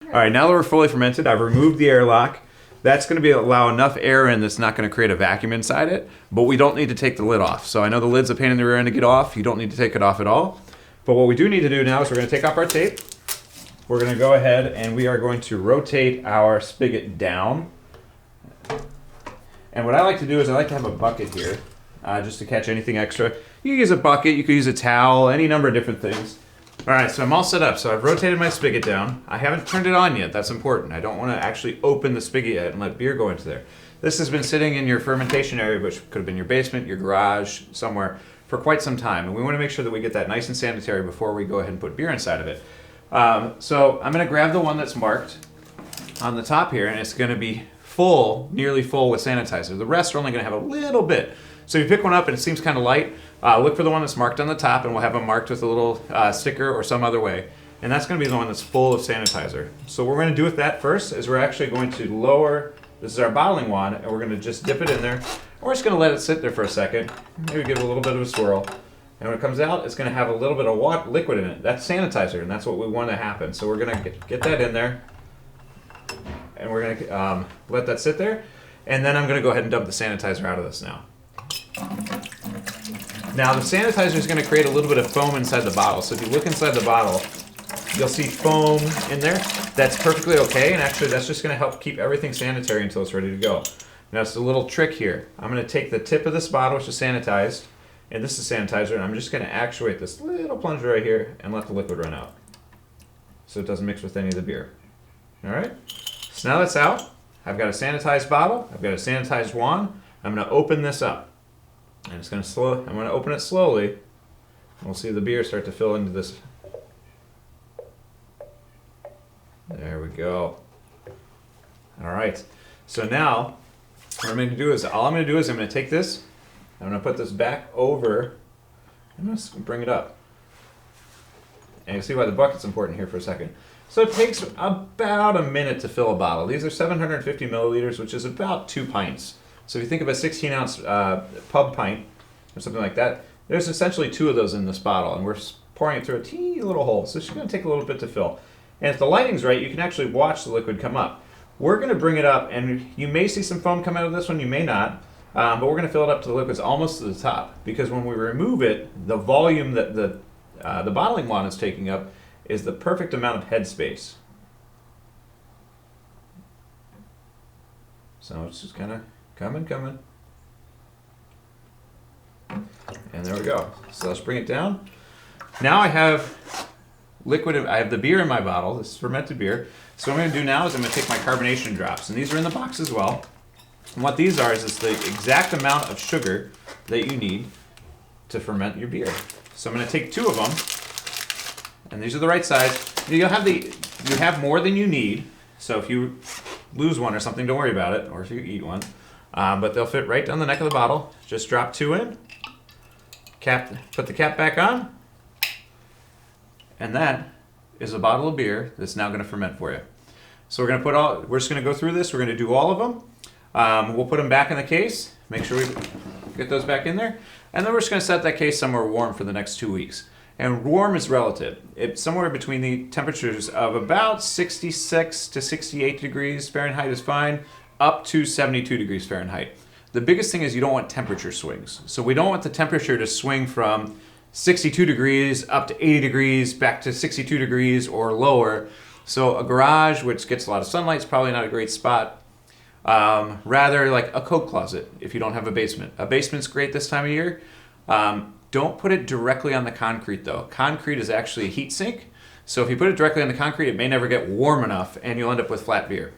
All right, now that we're fully fermented, I've removed the airlock. That's going to allow enough air in that's not going to create a vacuum inside it, but we don't need to take the lid off. So I know the lid's a pain in the rear end to get off. You don't need to take it off at all. But what we do need to do now is we're going to take off our tape. We're going to go ahead and we are going to rotate our spigot down. And what I like to do is I like to have a bucket here, just to catch anything extra. You can use a bucket, you could use a towel, any number of different things. All right, so I'm all set up. So I've rotated my spigot down. I haven't turned it on yet. That's important. I don't want to actually open the spigot yet and let beer go into there. This has been sitting in your fermentation area, which could have been your basement, your garage, somewhere, for quite some time. And we want to make sure that we get that nice and sanitary before we go ahead and put beer inside of it. So I'm going to grab the one that's marked on the top here, and it's going to be full, nearly full with sanitizer. The rest are only going to have a little bit. So if you pick one up and it seems kind of light, look for the one that's marked on the top, and we'll have them marked with a little sticker or some other way. And that's going to be the one that's full of sanitizer. So what we're going to do with that first is we're actually going to lower, this is our bottling wand, and we're going to just dip it in there. We're just going to let it sit there for a second, maybe give it a little bit of a swirl. And when it comes out, it's going to have a little bit of liquid in it. That's sanitizer, and that's what we want to happen. So we're going to get that in there, and we're going to let that sit there. And then I'm going to go ahead and dump the sanitizer out of this now. Now the sanitizer is going to create a little bit of foam inside the bottle. So if you look inside the bottle, you'll see foam in there. That's perfectly okay, and actually that's just going to help keep everything sanitary until it's ready to go. Now it's a little trick here. I'm going to take the tip of this bottle, which is sanitized, and this is sanitizer, and I'm just going to actuate this little plunger right here and let the liquid run out so it doesn't mix with any of the beer. All right, so now that's out. I've got a sanitized bottle, I've got a sanitized wand. I'm going to open this up. And it's going to I'm going to open it slowly. And we'll see the beer start to fill into this. There we go. All right. So now, what I'm going to do is, I'm going to take this, I'm going to put this back over, I'm going to bring it up. And you'll see why the bucket's important here for a second. So it takes about a minute to fill a bottle. These are 750 milliliters, which is about 2 pints. So if you think of a 16-ounce pub pint or something like that, there's essentially 2 of those in this bottle, and we're pouring it through a teeny little hole. So it's going to take a little bit to fill. And if the lighting's right, you can actually watch the liquid come up. We're going to bring it up, and you may see some foam come out of this one, you may not, but we're going to fill it up to the liquids almost to the top, because when we remove it, the volume that the bottling wand is taking up is the perfect amount of headspace. So it's just kind of coming. And there we go. So let's bring it down. Now I have liquid, I have the beer in my bottle, this is fermented beer. So what I'm going to do now is I'm going to take my carbonation drops, and these are in the box as well. And what these are is it's the exact amount of sugar that you need to ferment your beer. So I'm going to take 2 of them, and these are the right size. You have more than you need, so if you lose one or something, don't worry about it, or if you eat one. But they'll fit right down the neck of the bottle. Just drop 2 in, put the cap back on, and that is a bottle of beer that's now going to ferment for you. So we're just going to go through this. We're going to do all of them. We'll put them back in the case. Make sure we get those back in there, and then we're just going to set that case somewhere warm for the next 2 weeks. And warm is relative. It's somewhere between the temperatures of about 66 to 68 degrees Fahrenheit is fine, up to 72 degrees Fahrenheit. The biggest thing is you don't want temperature swings. So we don't want the temperature to swing from 62 degrees up to 80 degrees, back to 62 degrees or lower. So a garage, which gets a lot of sunlight, is probably not a great spot. Rather like a coat closet if you don't have a basement. A basement's great this time of year. Don't put it directly on the concrete though. Concrete is actually a heat sink. So if you put it directly on the concrete, it may never get warm enough and you'll end up with flat beer.